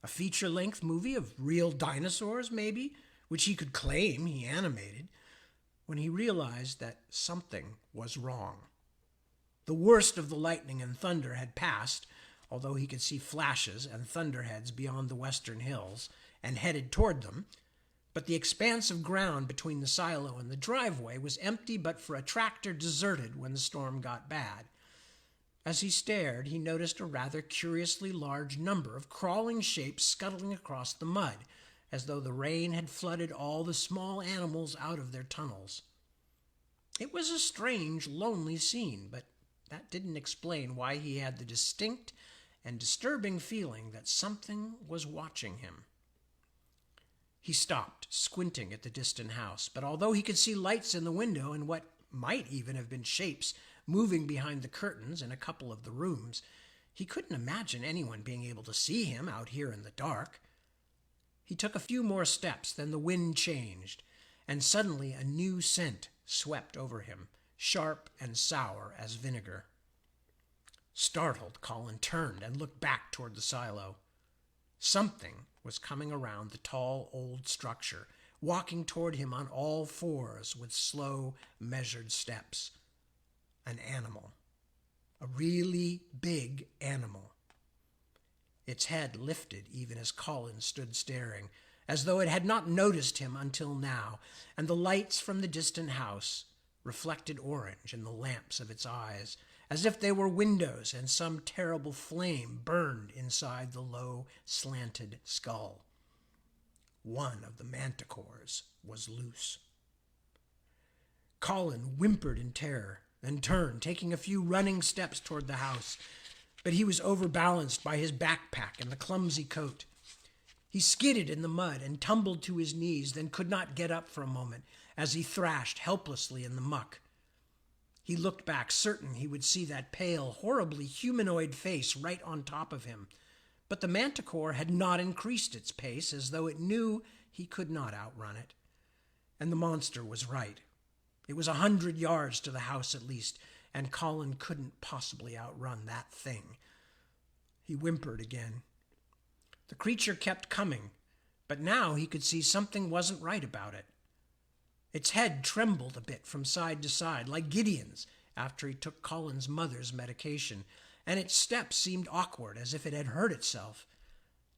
A feature-length movie of real dinosaurs, maybe, which he could claim he animated, when he realized that something was wrong. The worst of the lightning and thunder had passed, although he could see flashes and thunderheads beyond the western hills, and headed toward them. But the expanse of ground between the silo and the driveway was empty but for a tractor deserted when the storm got bad. As he stared, he noticed a rather curiously large number of crawling shapes scuttling across the mud, as though the rain had flooded all the small animals out of their tunnels. It was a strange, lonely scene, but that didn't explain why he had the distinct and disturbing feeling that something was watching him. He stopped, squinting at the distant house, but although he could see lights in the window and what might even have been shapes moving behind the curtains in a couple of the rooms, he couldn't imagine anyone being able to see him out here in the dark. He took a few more steps, then the wind changed, and suddenly a new scent swept over him, sharp and sour as vinegar. Startled, Colin turned and looked back toward the silo. Something was coming around the tall old structure, walking toward him on all fours with slow, measured steps. An animal. A really big animal. Its head lifted even as Colin stood staring, as though it had not noticed him until now, and the lights from the distant house reflected orange in the lamps of its eyes, as if they were windows and some terrible flame burned inside the low, slanted skull. One of the manticores was loose. Colin whimpered in terror, then turned, taking a few running steps toward the house, but he was overbalanced by his backpack and the clumsy coat. He skidded in the mud and tumbled to his knees, then could not get up for a moment as he thrashed helplessly in the muck. He looked back, certain he would see that pale, horribly humanoid face right on top of him. But the manticore had not increased its pace, as though it knew he could not outrun it. And the monster was right. It was 100 yards to the house at least, and Colin couldn't possibly outrun that thing. He whimpered again. The creature kept coming, but now he could see something wasn't right about it. Its head trembled a bit from side to side, like Gideon's after he took Colin's mother's medication, and its steps seemed awkward, as if it had hurt itself.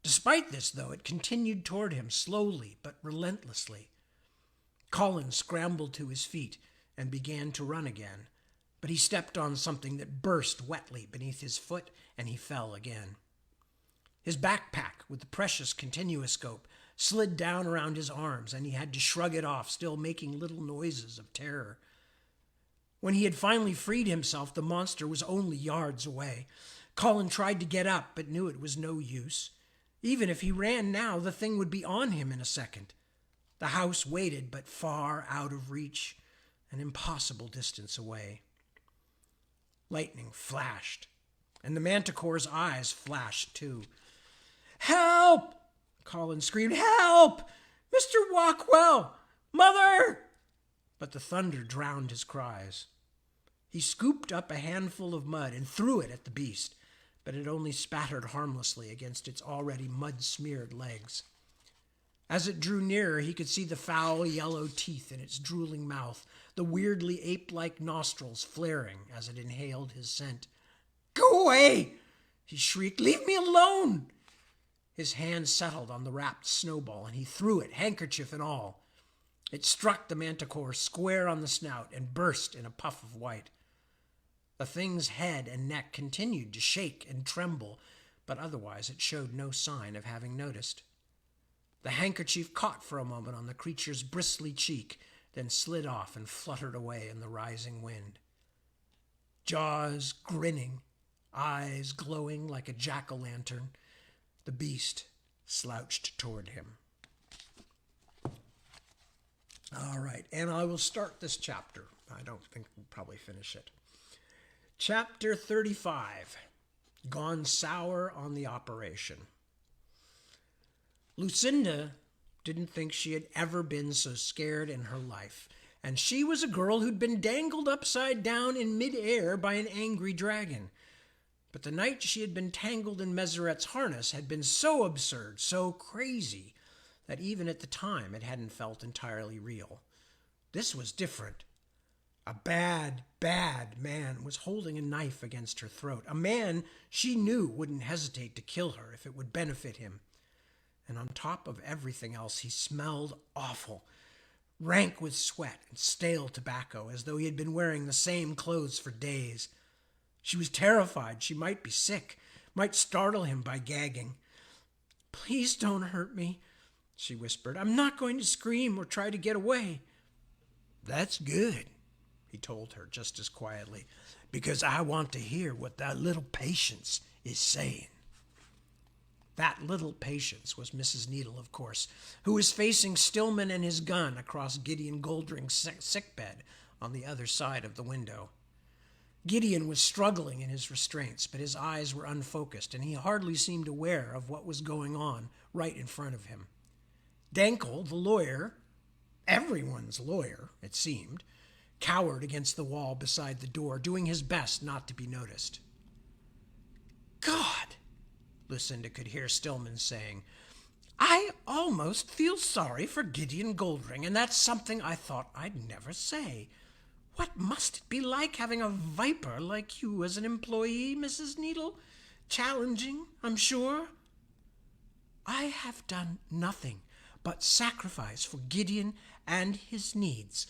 Despite this, though, it continued toward him slowly but relentlessly. Colin scrambled to his feet and began to run again, but he stepped on something that burst wetly beneath his foot, and he fell again. His backpack with the precious continuoscope slid down around his arms, and he had to shrug it off, still making little noises of terror. When he had finally freed himself, the monster was only yards away. Colin tried to get up, but knew it was no use. Even if he ran now, the thing would be on him in a second. The house waited, but far out of reach, an impossible distance away. Lightning flashed, and the manticore's eyes flashed too. "Help!" Colin screamed. "Help! Mr. Walkwell! Mother!" But the thunder drowned his cries. He scooped up a handful of mud and threw it at the beast, but it only spattered harmlessly against its already mud-smeared legs. As it drew nearer, he could see the foul yellow teeth in its drooling mouth, the weirdly ape-like nostrils flaring as it inhaled his scent. "Go away!" he shrieked. "Leave me alone!" His hand settled on the wrapped snowball, and he threw it, handkerchief and all. It struck the manticore square on the snout and burst in a puff of white. The thing's head and neck continued to shake and tremble, but otherwise it showed no sign of having noticed. The handkerchief caught for a moment on the creature's bristly cheek, then slid off and fluttered away in the rising wind. Jaws grinning, eyes glowing like a jack-o'-lantern, the beast slouched toward him. All right, and I will start this chapter. I don't think we'll probably finish it. Chapter 35, Gone Sour on the Operation. Lucinda didn't think she had ever been so scared in her life, and she was a girl who'd been dangled upside down in mid-air by an angry dragon. But the night she had been tangled in Meseret's harness had been so absurd, so crazy, that even at the time it hadn't felt entirely real. This was different. A bad, bad man was holding a knife against her throat. A man she knew wouldn't hesitate to kill her if it would benefit him. And on top of everything else, he smelled awful, rank with sweat and stale tobacco, as though he had been wearing the same clothes for days. She was terrified she might be sick, might startle him by gagging. "Please don't hurt me," she whispered. "I'm not going to scream or try to get away." "That's good," he told her just as quietly, "because I want to hear what that little Patience is saying." That little Patience was Mrs. Needle, of course, who was facing Stillman and his gun across Gideon Goldring's sickbed on the other side of the window. Gideon was struggling in his restraints, but his eyes were unfocused, and he hardly seemed aware of what was going on right in front of him. Dankel, the lawyer, everyone's lawyer, it seemed, cowered against the wall beside the door, doing his best not to be noticed. "God," Lucinda could hear Stillman saying, "I almost feel sorry for Gideon Goldring, and that's something I thought I'd never say. What must it be like having a viper like you as an employee, Mrs. Needle? Challenging, I'm sure." "I have done nothing but sacrifice for Gideon and his needs."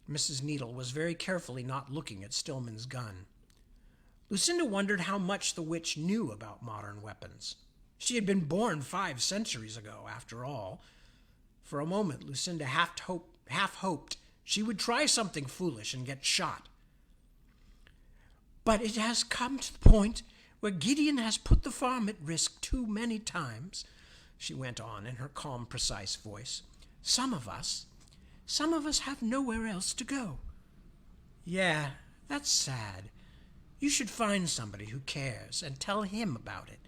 Mrs. Needle was very carefully not looking at Stillman's gun. Lucinda wondered how much the witch knew about modern weapons. She had been born 5 centuries ago, after all. For a moment, Lucinda half hoped she would try something foolish and get shot. "But it has come to the point where Gideon has put the farm at risk too many times," she went on in her calm, precise voice. Some of us have nowhere else to go." "Yeah, that's sad. You should find somebody who cares and tell him about it."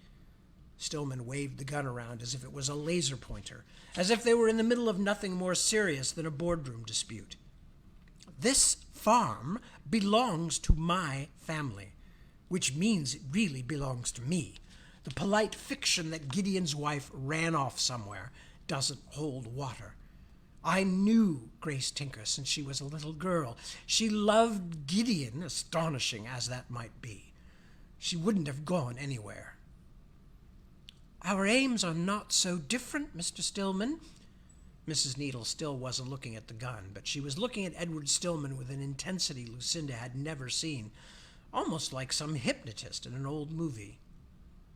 Stillman waved the gun around as if it was a laser pointer, as if they were in the middle of nothing more serious than a boardroom dispute. "This farm belongs to my family, which means it really belongs to me. The polite fiction that Gideon's wife ran off somewhere doesn't hold water. I knew Grace Tinker since she was a little girl. She loved Gideon, astonishing as that might be. She wouldn't have gone anywhere." "Our aims are not so different, Mr. Stillman." Mrs. Needle still wasn't looking at the gun, but she was looking at Edward Stillman with an intensity Lucinda had never seen, almost like some hypnotist in an old movie.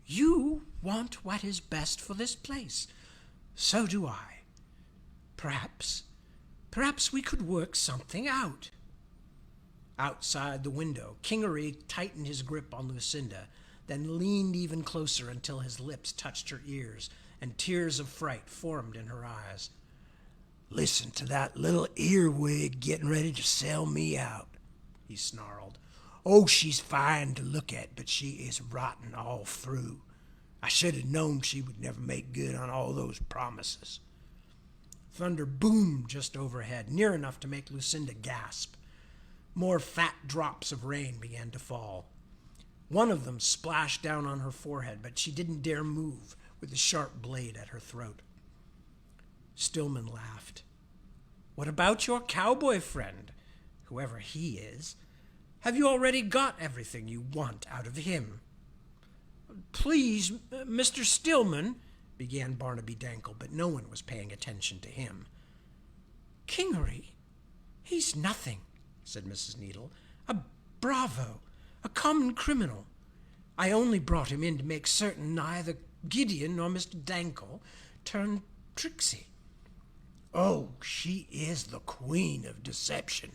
"You want what is best for this place. So do I. Perhaps we could work something out." Outside the window, Kingery tightened his grip on Lucinda, then leaned even closer until his lips touched her ears, and tears of fright formed in her eyes. "Listen to that little earwig getting ready to sell me out," he snarled. "Oh, she's fine to look at, but she is rotten all through. I should have known she would never make good on all those promises." Thunder boomed just overhead, near enough to make Lucinda gasp. More fat drops of rain began to fall. One of them splashed down on her forehead, but she didn't dare move, with the sharp blade at her throat. Stillman laughed. "What about your cowboy friend, whoever he is? Have you already got everything you want out of him?" "Please, Mr. Stillman," began Barnaby Dankel, but no one was paying attention to him. "Kingery, he's nothing," said Mrs. Needle. "A bravo, a common criminal. I only brought him in to make certain neither Gideon nor Mr. Dankel turned tricksy." "Oh, she is the queen of deception,"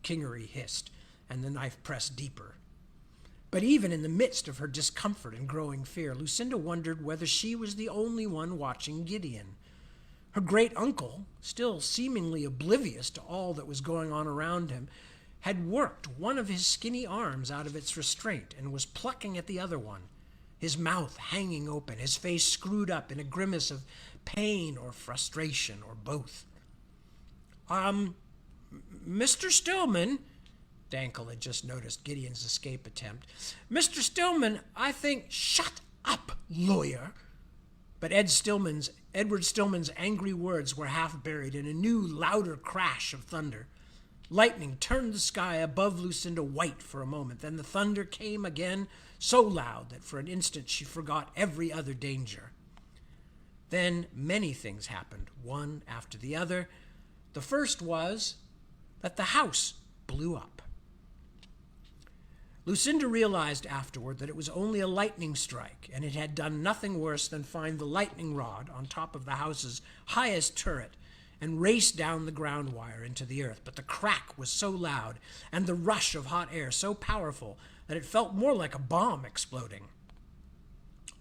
Kingery hissed, and the knife pressed deeper. But even in the midst of her discomfort and growing fear, Lucinda wondered whether she was the only one watching Gideon. Her great-uncle, still seemingly oblivious to all that was going on around him, had worked one of his skinny arms out of its restraint and was plucking at the other one, his mouth hanging open, his face screwed up in a grimace of pain or frustration or both. "Mr. Stillman," Dankel had just noticed Gideon's escape attempt. "Mr. Stillman, I think—" "Shut up, lawyer!" But Edward Stillman's angry words were half buried in a new, louder crash of thunder. Lightning turned the sky above Lucinda white for a moment. Then the thunder came again, so loud that for an instant she forgot every other danger. Then many things happened, one after the other. The first was that the house blew up. Lucinda realized afterward that it was only a lightning strike, and it had done nothing worse than find the lightning rod on top of the house's highest turret and race down the ground wire into the earth. But the crack was so loud and the rush of hot air so powerful that it felt more like a bomb exploding.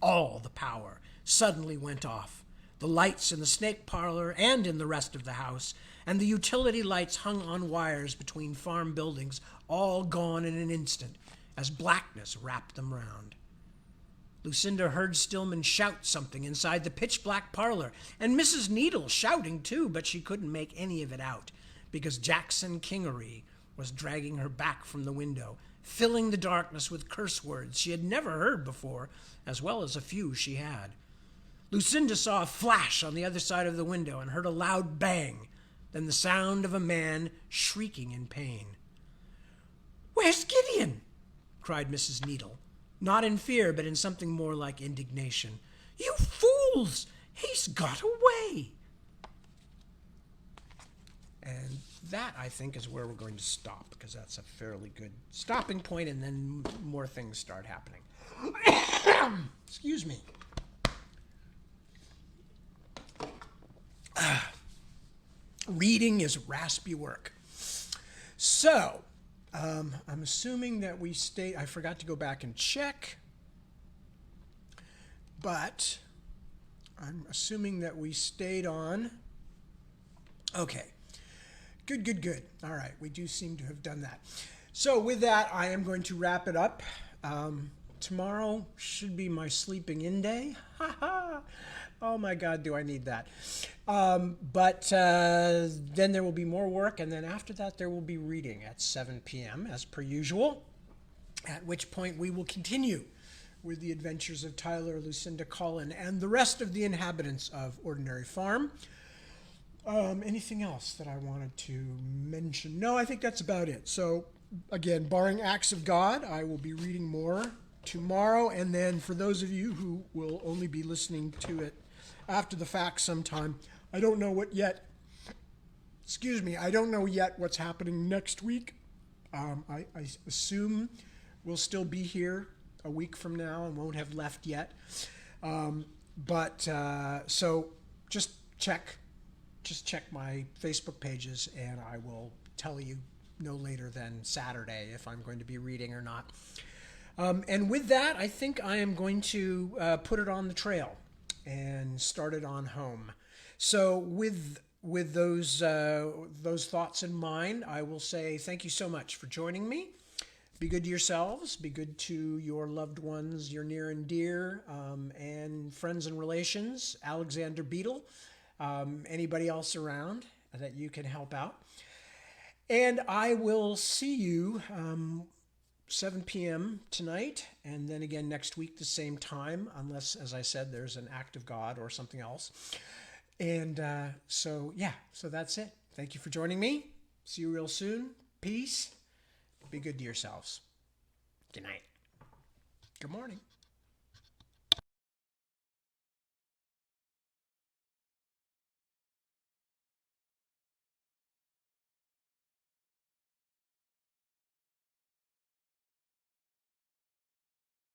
All the power suddenly went off. The lights in the snake parlor and in the rest of the house, and the utility lights hung on wires between farm buildings, all gone in an instant, as blackness wrapped them round. Lucinda heard Stillman shout something inside the pitch-black parlor, and Mrs. Needle shouting too, but she couldn't make any of it out, because Jackson Kingery was dragging her back from the window, filling the darkness with curse words she had never heard before, as well as a few she had. Lucinda saw a flash on the other side of the window and heard a loud bang, then the sound of a man shrieking in pain. "Where's Gideon?" cried Mrs. Needle, not in fear, but in something more like indignation. "You fools! He's got away!" And that, I think, is where we're going to stop, because that's a fairly good stopping point, and then more things start happening. Excuse me. Reading is raspy work. So, I'm assuming that we stayed. I forgot to go back and check, but I'm assuming that we stayed on. Okay. Good. All right, we do seem to have done that. So with that, I am going to wrap it up. Tomorrow should be my sleeping in day. Oh my God, do I need that? But then there will be more work, and then after that there will be reading at 7 p.m. as per usual, at which point we will continue with the adventures of Tyler, Lucinda, Colin, and the rest of the inhabitants of Ordinary Farm. Anything else that I wanted to mention? No, I think that's about it. So again, barring acts of God, I will be reading more tomorrow, and then for those of you who will only be listening to it after the fact sometime, I don't know what yet. I don't know yet what's happening next week. I assume we'll still be here a week from now and won't have left yet. So just check my Facebook pages, and I will tell you no later than Saturday if I'm going to be reading or not. And with that, I think I am going to put it on the trail and start it on home. So with those thoughts in mind, I will say thank you so much for joining me. Be good to yourselves. Be good to your loved ones, your near and dear, and friends and relations. Alexander Beetle, anybody else around that you can help out. And I will see you 7 p.m. tonight, and then again next week the same time, unless, as I said, there's an act of God or something else. And so that's it. Thank you for joining me. See you real soon. Peace. Be good to yourselves. Good night. Good morning.